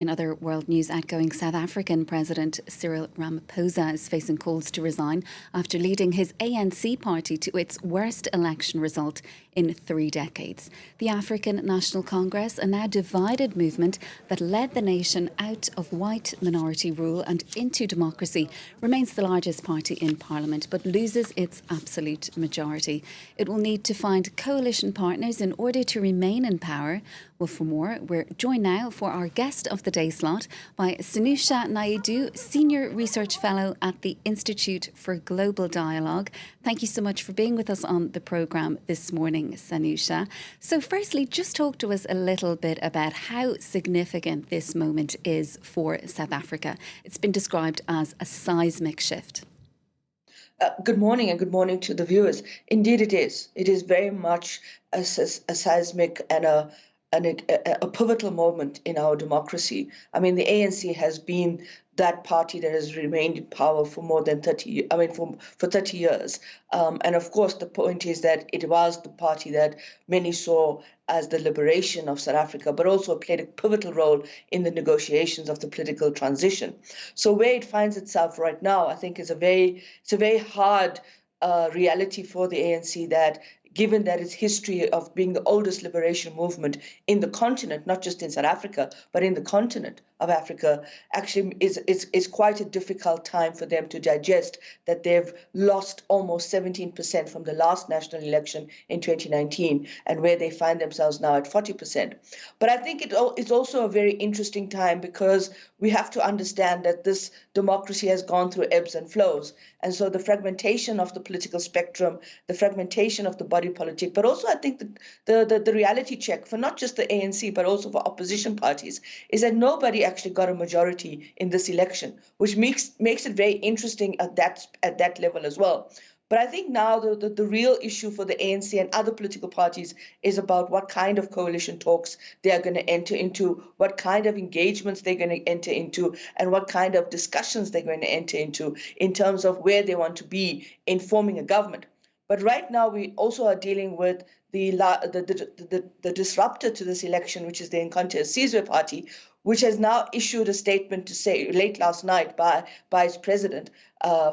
In other world news, outgoing South African President Cyril Ramaphosa is facing calls to resign after leading his ANC party to its worst election result in 3 decades. The African National Congress, a now divided movement that led the nation out of white minority rule and into democracy, remains the largest party in Parliament but loses its absolute majority. It will need to find coalition partners in order to remain in power. Well, for more, we're joined now for our guest of the day slot by Sanusha Naidu, Senior Research Fellow at the Institute for Global Dialogue. Thank you so much for being with us on the programme this morning, Sanusha. So firstly, just talk to us a little bit about how significant this moment is for South Africa. It's been described as a seismic shift. Good morning and good morning to the viewers. Indeed it is. It is very much a seismic and a pivotal moment in our democracy. I mean, the ANC has been that party that has remained in power for more than 30, for 30 years. And of course, the point is that it was the party that many saw as the liberation of South Africa, but also played a pivotal role in the negotiations of the political transition. So where it finds itself right now, I think it's a very hard reality for the ANC, that given that its history of being the oldest liberation movement in the continent, not just in South Africa, but in the continent of Africa, actually is quite a difficult time for them to digest that they've lost almost 17% from the last national election in 2019, and where they find themselves now at 40%. But I think it's also a very interesting time, because we have to understand that this democracy has gone through ebbs and flows. And so the fragmentation of the political spectrum, the fragmentation of the body politic, but also I think the reality check for not just the ANC, but also for opposition parties, is that nobody actually got a majority in this election, which makes it very interesting at that level as well. But I think now the real issue for the ANC and other political parties is about what kind of coalition talks they are going to enter into, what kind of engagements they're going to enter into, and what kind of discussions they're going to enter into in terms of where they want to be in forming a government. But right now, we also are dealing with the disruptor to this election, which is the Sizwe Party, which has now issued a statement to say, late last night by its president,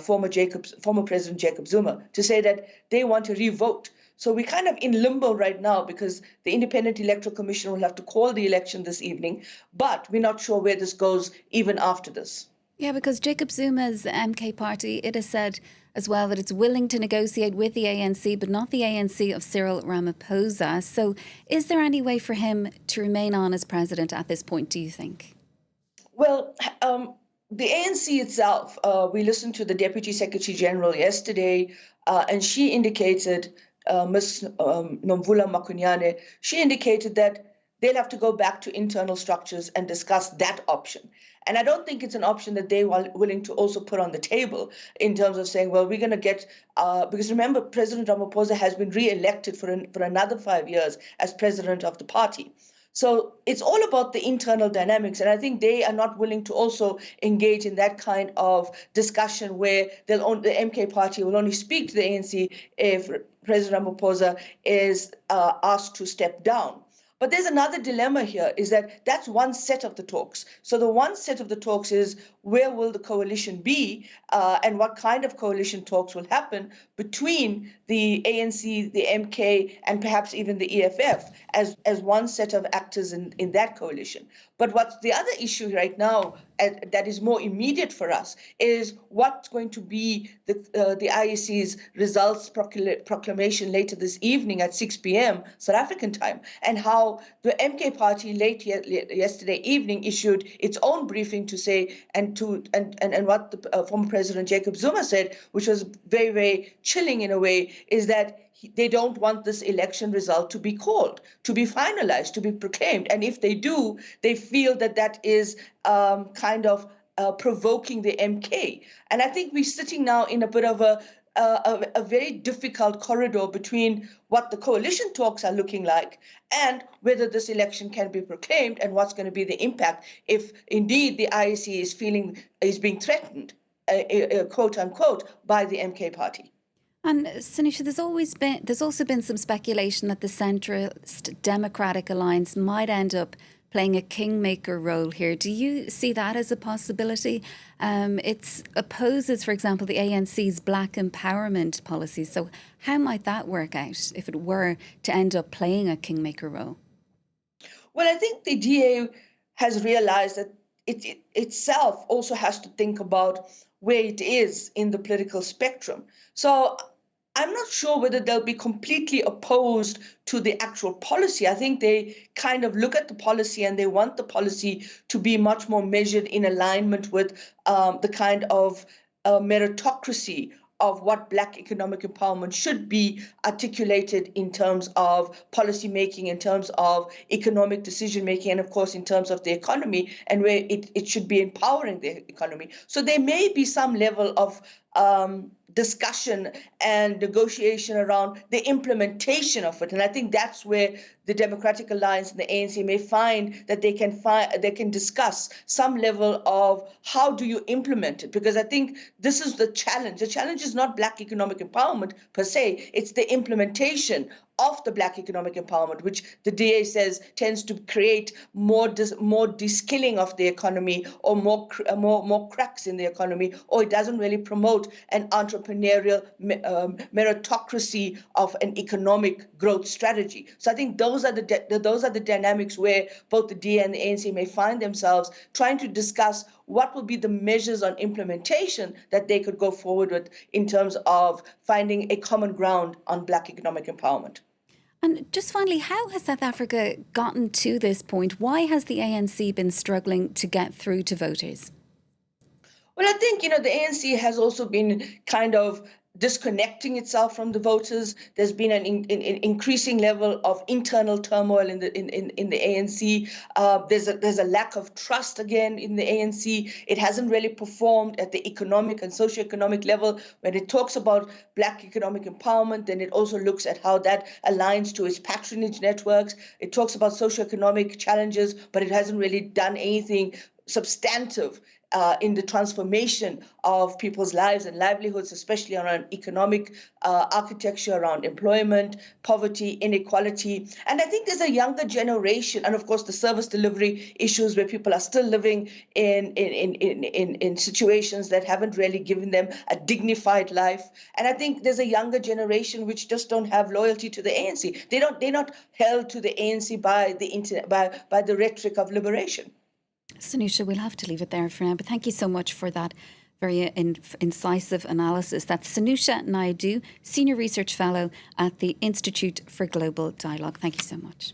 former President Jacob Zuma, to say that they want to revote. So we're kind of in limbo right now, because the Independent Electoral Commission will have to call the election this evening, but we're not sure where this goes even after this. Yeah, because Jacob Zuma's MK party, it has said as well that it's willing to negotiate with the ANC, but not the ANC of Cyril Ramaphosa. So is there any way for him to remain on as president at this point, do you think? Well, the ANC itself, we listened to the Deputy Secretary General yesterday, and she indicated, Ms. Nomvula Makunyane, she indicated that they'll have to go back to internal structures and discuss that option. And I don't think it's an option that they are willing to also put on the table in terms of saying, well, we're going to get, because remember, President Ramaphosa has been re-elected for another 5 years as president of the party. So it's all about the internal dynamics. And I think they are not willing to also engage in that kind of discussion where the MK party will only speak to the ANC if President Ramaphosa is asked to step down. But there's another dilemma here, is that that's one set of the talks. So the one set of the talks is, where will the coalition be, and what kind of coalition talks will happen between the ANC, the MK, and perhaps even the EFF as one set of actors in that coalition. But what's the other issue right now that is more immediate for us is what's going to be the IEC's results proclamation later this evening at 6 p.m. South African time, and how the MK party yesterday evening issued its own briefing to say, and what the former President Jacob Zuma said, which was very, very chilling in a way, is that they don't want this election result to be called, to be finalized, to be proclaimed. And if they do, they feel that is kind of provoking the MK. And I think we're sitting now in a bit of a very difficult corridor between what the coalition talks are looking like and whether this election can be proclaimed, and what's going to be the impact if indeed the IEC is being threatened, quote unquote, by the MK party. And Sanusha, there's also been some speculation that the centrist Democratic Alliance might end up playing a kingmaker role here. Do you see that as a possibility? It opposes, for example, the ANC's black empowerment policy. So how might that work out if it were to end up playing a kingmaker role? Well, I think the DA has realized that it itself also has to think about where it is in the political spectrum. So I'm not sure whether they'll be completely opposed to the actual policy. I think they kind of look at the policy and they want the policy to be much more measured in alignment with the kind of meritocracy of what Black economic empowerment should be articulated in terms of policy making, in terms of economic decision making, and of course in terms of the economy, and where it should be empowering the economy. So there may be some level of discussion and negotiation around the implementation of it. And I think that's where the Democratic Alliance and the ANC may find that they can discuss some level of how do you implement it? Because I think this is the challenge. The challenge is not Black economic empowerment per se, it's the implementation of the Black economic empowerment, which the DA says tends to create more de-skilling of the economy, or more cracks in the economy, or it doesn't really promote an entrepreneurial meritocracy of an economic growth strategy. So I think those are the dynamics where both the DA and the ANC may find themselves trying to discuss what will be the measures on implementation that they could go forward with in terms of finding a common ground on Black economic empowerment. And just finally, how has South Africa gotten to this point? Why has the ANC been struggling to get through to voters? Well, I think, the ANC has also been kind of disconnecting itself from the voters. There's been an increasing level of internal turmoil in the ANC. There's a lack of trust again in the ANC. It hasn't really performed at the economic and socioeconomic level. When it talks about Black economic empowerment, then it also looks at how that aligns to its patronage networks. It talks about socioeconomic challenges, but it hasn't really done anything substantive in the transformation of people's lives and livelihoods, especially around economic architecture, around employment, poverty, inequality. And I think there's a younger generation, and of course the service delivery issues where people are still living in situations that haven't really given them a dignified life. And I think there's a younger generation which just don't have loyalty to the ANC. They're not held to the ANC by the rhetoric of liberation. Sanusha, we'll have to leave it there for now, but thank you so much for that very incisive analysis. That's Sanusha Naidu, Senior Research Fellow at the Institute for Global Dialogue. Thank you so much.